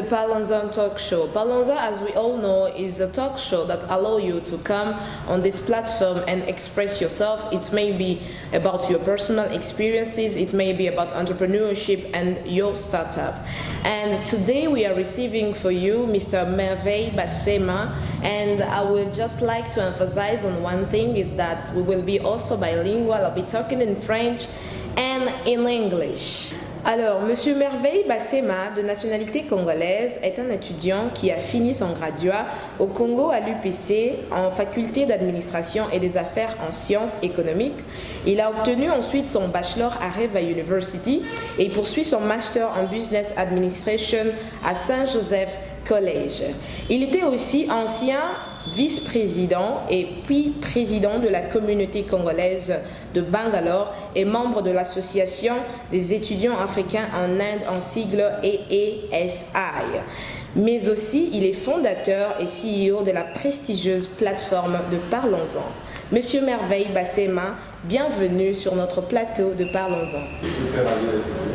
Parlons-en talk show. Parlons-en, as we all know, is a talk show that allows you to come on this platform and express yourself. It may be about your personal experiences, it may be about entrepreneurship and your startup. And today we are receiving for you Mr. Merveille Bassema, and I would just like to emphasize on one thing is that we will be also bilingual. I'll be talking in French and in English. Alors, Monsieur Merveille Bassema, de nationalité congolaise, est un étudiant qui a fini son graduat au Congo à l'UPC en faculté d'administration et des affaires en sciences économiques. Il a obtenu ensuite son bachelor à Reva University et il poursuit son master en business administration à Saint-Joseph College. Il était aussi ancien vice-président et puis président de la communauté congolaise de Bangalore et membre de l'association des étudiants africains en Inde en sigle AASI. Mais aussi, il est fondateur et CEO de la prestigieuse plateforme de Parlons-en. Monsieur Merveille Bassema, bienvenue sur notre plateau de Parlons-en. Je suis très ravi d'être ici.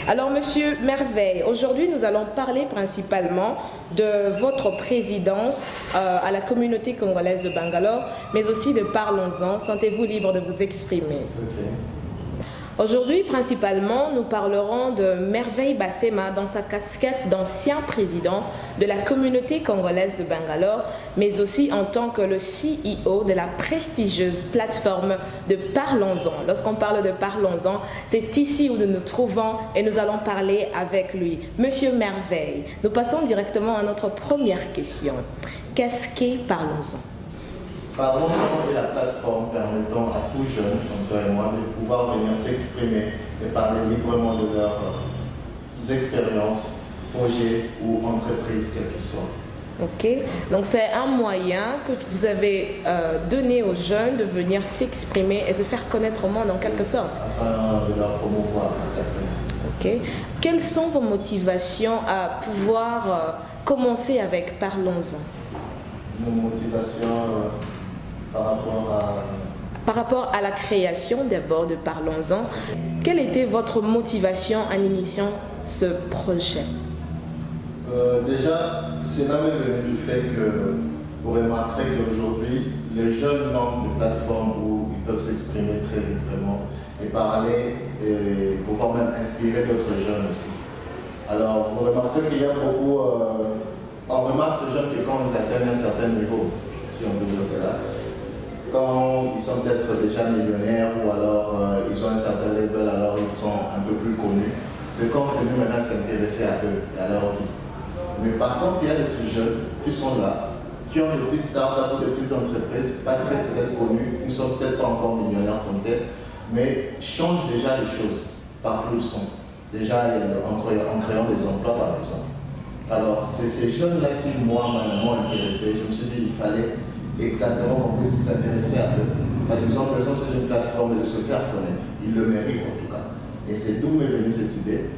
Alors, Monsieur Merveille, aujourd'hui, nous allons parler principalement de votre présidence à la communauté congolaise de Bangalore, mais aussi de Parlons-en. Sentez-vous libre de vous exprimer. Okay. Aujourd'hui, principalement, nous parlerons de Merveille Bassema dans sa casquette d'ancien président de la communauté congolaise de Bangalore, mais aussi en tant que le CEO de la prestigieuse plateforme de Parlons-en. Lorsqu'on parle de Parlons-en, c'est ici où nous nous trouvons et nous allons parler avec lui. Monsieur Merveille, nous passons directement à notre première question. Qu'est-ce qu'est Parlons-en ? Parlons-en est la plateforme permettant à tout jeune, comme toi et moi, de pouvoir venir s'exprimer et parler librement de leurs expériences, projets ou entreprises, quelles qu'elles soient. Ok, donc c'est un moyen que vous avez donné aux jeunes de venir s'exprimer et se faire connaître au monde en quelque sorte. Afin de leur promouvoir, exactement. Ok, quelles sont vos motivations à pouvoir commencer avec Parlons-en ? Nos motivations par rapport à la création d'abord de Parlons-en, quelle était votre motivation en initiant ce projet ? Déjà, cela m'est venu du fait que vous remarquerez qu'aujourd'hui, les jeunes n'ont de plateforme où ils peuvent s'exprimer très librement et parler et pouvoir même inspirer d'autres jeunes aussi. Alors, vous remarquerez qu'il y a beaucoup... on remarque ces jeunes que quand ils atteignent un certain niveau, si on peut dire cela, quand ils sont peut-être déjà millionnaires ou alors ils ont un certain level, alors ils sont un peu plus connus, c'est quand c'est nous maintenant s'intéresser à eux et à leur vie. Mais par contre, il y a des jeunes qui sont là, qui ont des petites startups ou des petites entreprises, pas très peut-être connues, ils ne sont peut-être pas encore millionnaires comme tels, mais changent déjà les choses par où ils sont. Déjà en créant des emplois par exemple. Alors, c'est ces jeunes-là qui, moi, m'ont intéressé. Je me suis dit qu'il fallait exactement qu'on puisse s'intéresser à eux. Parce qu'ils ont besoin sur une plateforme de se faire connaître. Ils le méritent en tout cas. Et c'est d'où m'est venue cette idée.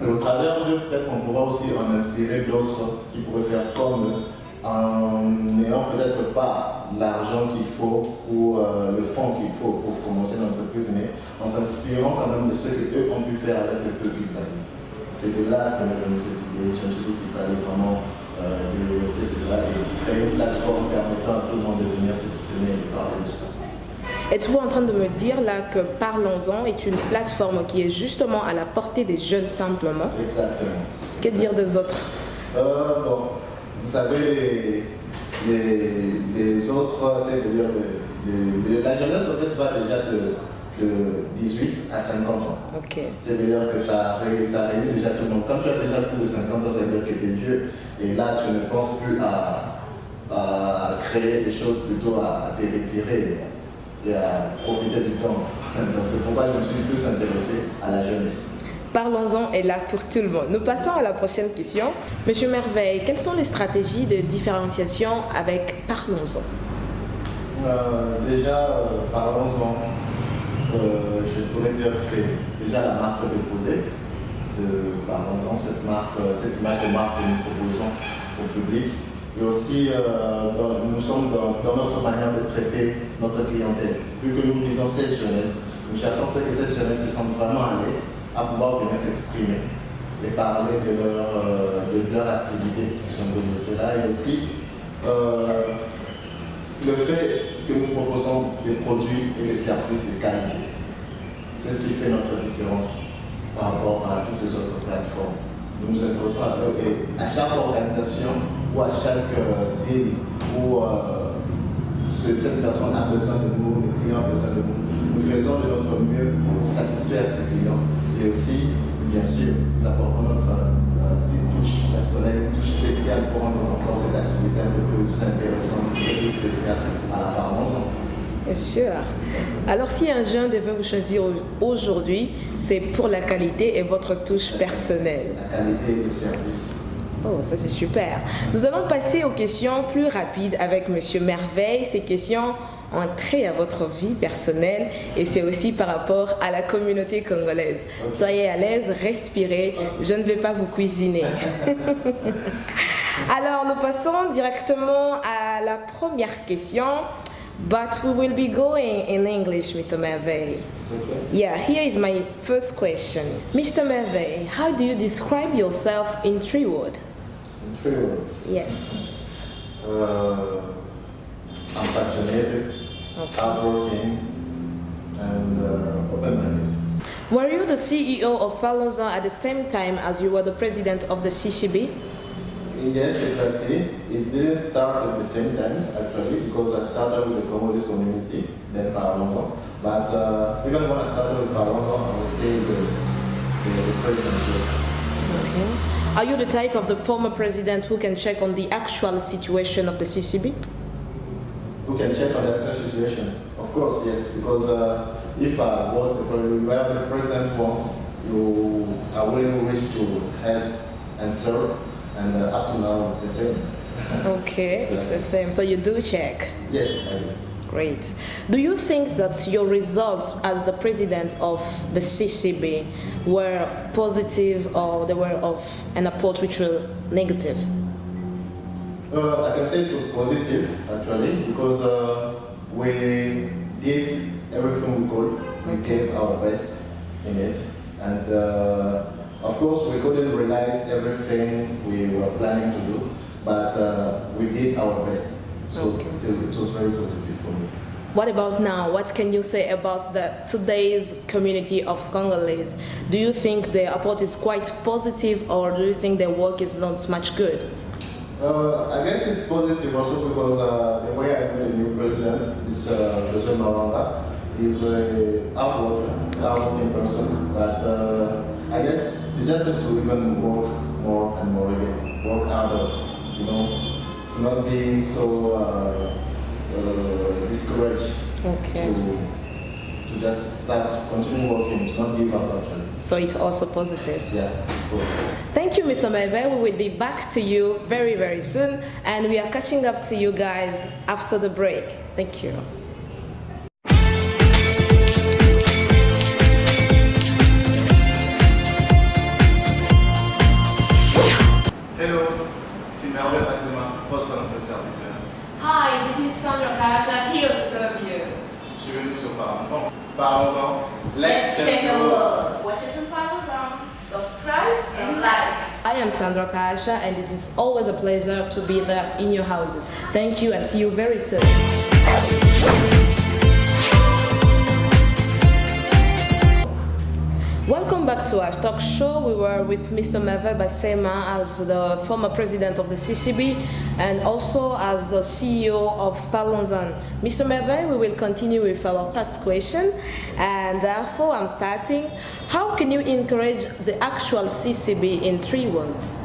Et au travers d'eux, peut-être on pourra aussi en inspirer d'autres qui pourraient faire comme eux, en n'ayant peut-être pas l'argent qu'il faut ou le fonds qu'il faut pour commencer une entreprise, mais en s'inspirant quand même de ce qu'eux ont pu faire avec le peu qu'ils avaient. C'est de là que m'est venue cette idée. Je me suis dit qu'il fallait vraiment développer cela et créer une plateforme permettant à tout le monde de venir s'exprimer et de parler de ça. Êtes-vous en train de me dire là que Parlons-en est une plateforme qui est justement à la portée des jeunes simplement? Exactement. Que dire des autres? Bon, vous savez, les autres, c'est-à-dire la jeunesse en fait va déjà de 18 à 50 ans. Okay. C'est-à-dire que ça réunit déjà tout le monde. Quand tu as déjà plus de 50 ans, ça veut dire que tu es vieux. Et là, tu ne penses plus à créer des choses, plutôt à te retirer et à profiter du temps. Donc c'est pourquoi je me suis plus intéressé à la jeunesse. Parlons-en est là pour tout le monde. Nous passons à la prochaine question. Monsieur Merveille, quelles sont les stratégies de différenciation avec Parlons-en? Déjà, Parlons-en. Je pourrais dire que c'est déjà la marque déposée de Parlons-en, cette image de marque que nous proposons au public. Et aussi, nous sommes dans notre manière de traiter notre clientèle. Vu que nous visons cette jeunesse, nous cherchons ce que cette jeunesse se sente vraiment à l'aise à pouvoir venir s'exprimer. et parler de leur activité. C'est là. Et aussi le fait que nous proposons des produits et des services de qualité. C'est ce qui fait notre différence par rapport à toutes les autres plateformes. Nous nous intéressons à eux et à chaque organisation ou à chaque deal où cette personne a besoin de nous, le client a besoin de nous, nous faisons de notre mieux pour satisfaire ces clients. Et aussi, bien sûr, nous apportons notre petite touche personnelle, une touche spéciale pour rendre encore cette activité un peu plus intéressante, un peu plus spéciale à la Parmesan. Bien sûr. Alors, si un jeune devait vous choisir aujourd'hui, c'est pour la qualité et votre touche personnelle. La qualité et le service. Oh, ça c'est super. Nous allons passer aux questions plus rapides avec Monsieur Merveille. Ces questions ont trait à votre vie personnelle et c'est aussi par rapport à la communauté congolaise. Okay. Soyez à l'aise, respirez. Je ne vais pas vous cuisiner. Alors, nous passons directement à la première question. But we will be going in English, Mr. Merveille. Okay. Yeah, here is my first question. Mr. Merveille, how do you describe yourself in 3 words? In 3 words? Yes. I'm passionate, hardworking, and open-minded. Were you the CEO of Parlons-en at the same time as you were the president of the CCB? Yes, exactly. It didn't start at the same time, actually, because I started with the Congolese community, then Parlons-en. But even when I started with Parlons-en, I was still the president, yes. Okay. Are you the type of the former president who can check on the actual situation of the CCB? Who can check on the actual situation? Of course, yes, because if I was the president once, I really wish to help and serve. And up to now, the same. Okay, it's the same. So you do check? Yes, I do. Great. Do you think that your results as the president of the CCB were positive or they were of an approach which were negative? I can say it was positive, actually, because we did everything we could. We gave our best in it. And of course, we couldn't realize everything we were planning to do, but we did our best. So okay. It was very positive for me. What about now? What can you say about today's community of Congolese? Do you think their approach is quite positive, or do you think their work is not much good? I guess it's positive also because the way I know the new president is José Mawanga. He's a hardworking person, but I guess you just need to even work more and more again, work harder, to not be so discouraged. Okay. To just start, to continue working, to not give up actually. So it's also positive. Yeah, it's positive. Thank you, Mr. Merveille. We will be back to you very, very soon, and we are catching up to you guys after the break. Thank you. Hi, this is Sandra Kasha, here to serve you. Je suis venu sur Parlons-en. Parlons-en. Let's check the world. Watch us on Parlons-en. Subscribe and like. I am Sandra Kasha, and it is always a pleasure to be there in your houses. Thank you and see you very soon. Welcome back to our talk show. We were with Mr. Merveille Bassema as the former president of the CCB and also as the CEO of Parlons-en. Mr. Merveille, we will continue with our first question, and therefore I'm starting. How can you encourage the actual CCB in 3 words?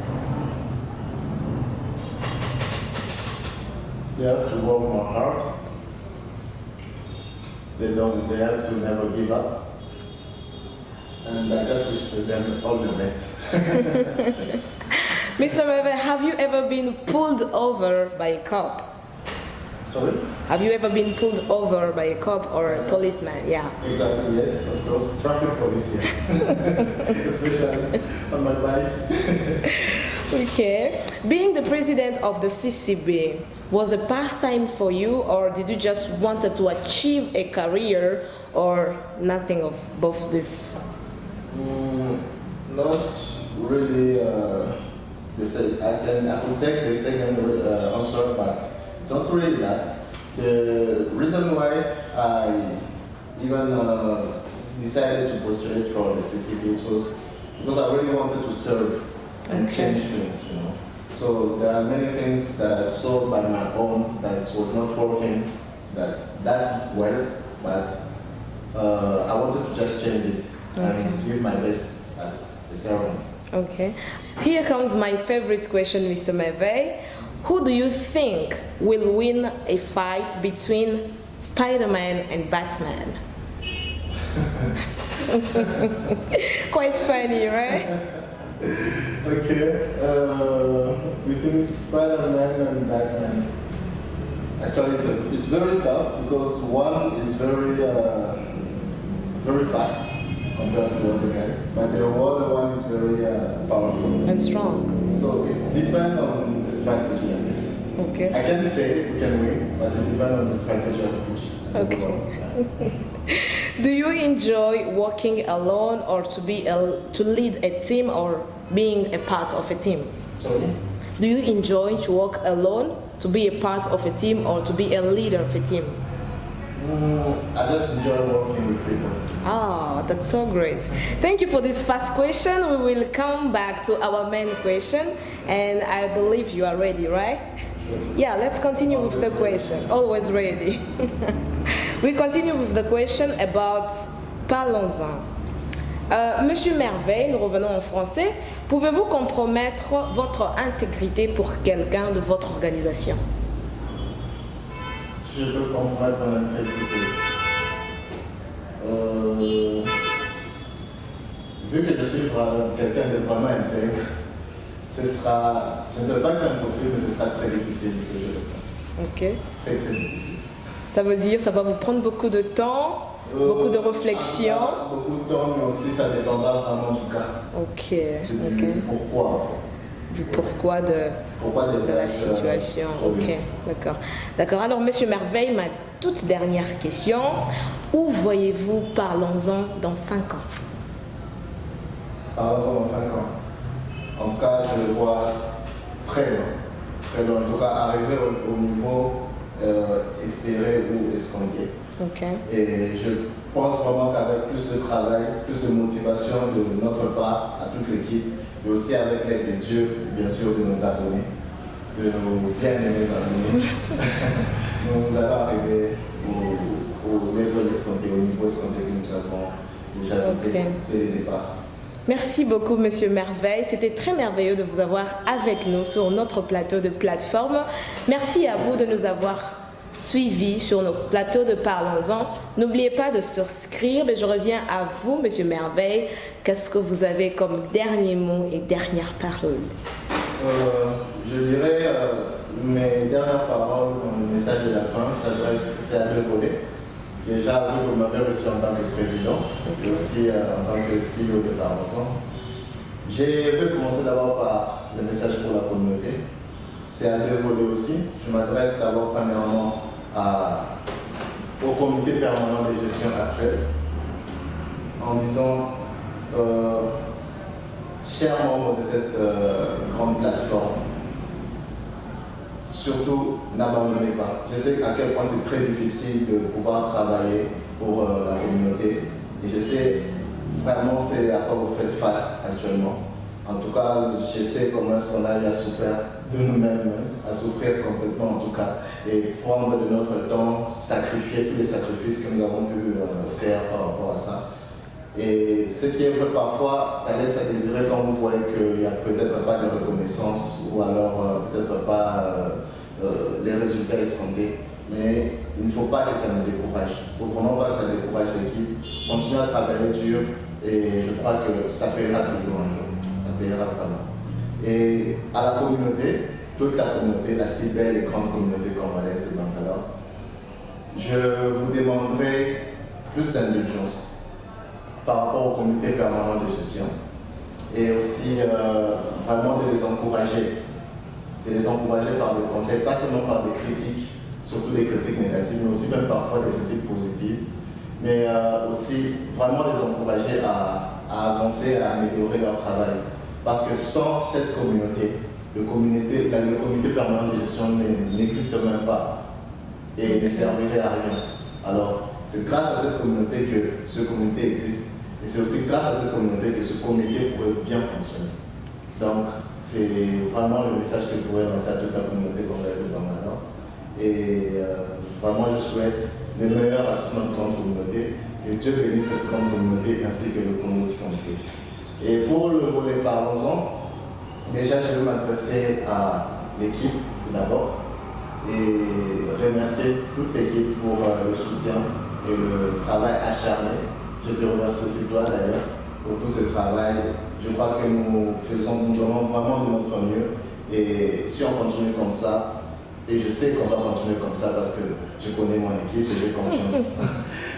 They have to work more hard. They have to never give up. And I just wish them all the best. Mr. Merveille, have you ever been pulled over by a cop? Sorry? Have you ever been pulled over by a cop or a policeman? Yeah. Exactly, yes, of course. Traffic police, yes. Especially on my bike. Okay. Being the president of the CCB was a pastime for you, or did you just wanted to achieve a career, or nothing of both this? Not really I could take the second answer, but it's not really that. The reason why I even decided to postulate for the CCB was because I really wanted to serve and change things, you know. So there are many things that I saw by my own that was not working, that's well, but I wanted to just change it and give my best as a servant. Okay. Here comes my favorite question, Mr. Merveille. Who do you think will win a fight between Spider-Man and Batman? Quite funny, right? Okay. Between Spider-Man and Batman. Actually, it's very tough because one is very fast compared to the other guy, but the other one is very powerful And strong. So it depends on the strategy, I guess. Okay. I can't say who can win, but it depends on the strategy of each. Okay. Do you enjoy working alone or to lead a team or being a part of a team? Sorry? Do you enjoy to work alone, to be a part of a team or to be a leader of a team? I just enjoy working with people. Ah, that's so great. Thank you for this first question. We will come back to our main question, and I believe you are ready, right? Yeah, let's continue with the question. Always ready. We continue with the question about Parlons-en. Monsieur Merveille, nous revenons en français. Pouvez-vous compromettre votre intégrité pour quelqu'un de votre organisation? Je peux compromettre mon intégrité. Vu que je suis quelqu'un de vraiment intègre, je ne dirais pas que c'est impossible, mais ce sera très difficile que je le fasse. Ok. Très difficile. Ça veut dire ça va vous prendre beaucoup de temps, beaucoup de réflexion. Beaucoup de temps, mais aussi ça dépendra vraiment du cas. Ok. C'est du pourquoi en fait. Du pourquoi de la situation. Ok, d'accord. D'accord. Alors, Monsieur Merveille, ma toute dernière question. Où voyez-vous Parlons-en dans 5 ans? Parlons-en dans 5 ans. En tout cas, je le vois très loin. Très loin. En tout cas, arriver au niveau espéré ou escompté. Okay. Et je pense vraiment qu'avec plus de travail, plus de motivation de notre part, à toute l'équipe, et aussi avec l'aide de Dieu, et bien sûr de nos abonnés, de nos bien-aimés abonnés, nous allons arriver au niveau escompté, au niveau escompté que nous avons déjà visé dès le départ. Merci beaucoup, Monsieur Merveille. C'était très merveilleux de vous avoir avec nous sur notre plateau de plateforme. Merci à vous de nous avoir suivis sur nos plateaux de Parlons-en. N'oubliez pas de souscrire, mais je reviens à vous, Monsieur Merveille. Qu'est-ce que vous avez comme dernier mot et dernière parole? Je dirais mes dernières paroles, mon message de la fin c'est à 2 volets. Déjà, vous m'avez reçu en tant que président et aussi en tant que CEO de Parlons-en. Je vais commencer d'abord par le message pour la communauté. C'est à 2 volets aussi. Je m'adresse d'abord premièrement au comité permanent de gestion actuel en disant, chers membres de cette grande plateforme, surtout n'abandonnez pas. Je sais à quel point c'est très difficile de pouvoir travailler pour la communauté et je sais vraiment c'est à quoi vous faites face actuellement. En tout cas, je sais comment est-ce qu'on a eu à souffrir de nous-mêmes, à souffrir complètement en tout cas, et prendre de notre temps, sacrifier tous les sacrifices que nous avons pu faire par rapport à ça. Et ce qui est vrai parfois, ça laisse à désirer quand vous voyez qu'il n'y a peut-être pas de reconnaissance ou alors peut-être pas les résultats escomptés. Mais il ne faut pas que ça nous décourage. Il ne faut vraiment pas que ça décourage l'équipe. Continuez à travailler dur et je crois que ça paiera toujours un jour. Ça paiera vraiment. Et à la communauté, toute la communauté, la si belle et grande communauté congolaise de Bangalore, je vous demanderai plus d'indulgence par rapport au comité permanent de gestion et aussi vraiment de les encourager par des conseils, pas seulement par des critiques, surtout des critiques négatives, mais aussi même parfois des critiques positives, mais aussi vraiment les encourager à avancer, à améliorer leur travail. Parce que sans cette communauté, le comité permanent de gestion n'existe même pas et ne servirait à rien. Alors, c'est grâce à cette communauté que ce comité existe. Et c'est aussi grâce à cette communauté que ce comité pourrait bien fonctionner. Donc, c'est vraiment le message que je pourrais lancer à toute la communauté congolaise de Bangalore. Et vraiment, je souhaite le meilleur à toute notre grande communauté. Que Dieu bénisse cette grande communauté ainsi que le Congo tout entier. Et pour le volet Parlons-en, déjà, je vais m'adresser à l'équipe d'abord et remercier toute l'équipe pour le soutien et le travail acharné. Je te remercie aussi toi d'ailleurs pour tout ce travail. Je crois que nous donnons vraiment de notre mieux et si on continue comme ça, et je sais qu'on va continuer comme ça parce que je connais mon équipe et j'ai confiance.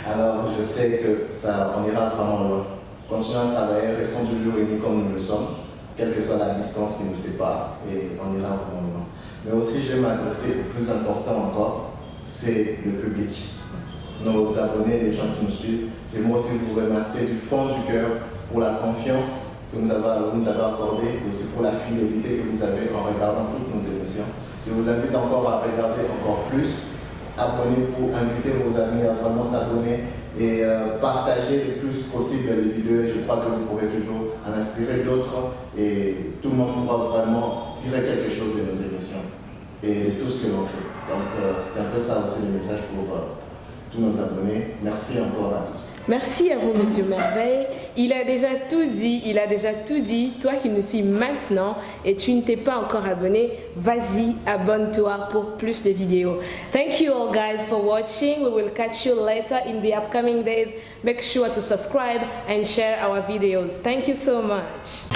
Alors je sais que ça, on ira vraiment loin. Continuons à travailler, restons toujours unis comme nous le sommes, quelle que soit la distance qui nous sépare, et on ira vraiment loin. Mais aussi, je vais m'adresser au plus important encore, c'est le public. Nos abonnés, les gens qui nous suivent. J'aimerais aussi vous remercier du fond du cœur pour la confiance que vous nous avez accordée, et aussi pour la fidélité que vous avez en regardant toutes nos émissions. Je vous invite encore à regarder encore plus. Abonnez-vous, invitez vos amis à vraiment s'abonner et partager le plus possible les vidéos. Je crois que vous pourrez toujours en inspirer d'autres et tout le monde pourra vraiment tirer quelque chose de nos émissions et de tout ce que l'on fait. Donc c'est un peu ça aussi le message pour tous nos abonnés. Merci encore à tous. Merci à vous, Monsieur Merveille. Il a déjà tout dit, Toi qui nous suis maintenant et tu ne t'es pas encore abonné, vas-y, abonne-toi pour plus de vidéos. Thank you all guys for watching. We will catch you later in the upcoming days. Make sure to subscribe and share our videos. Thank you so much.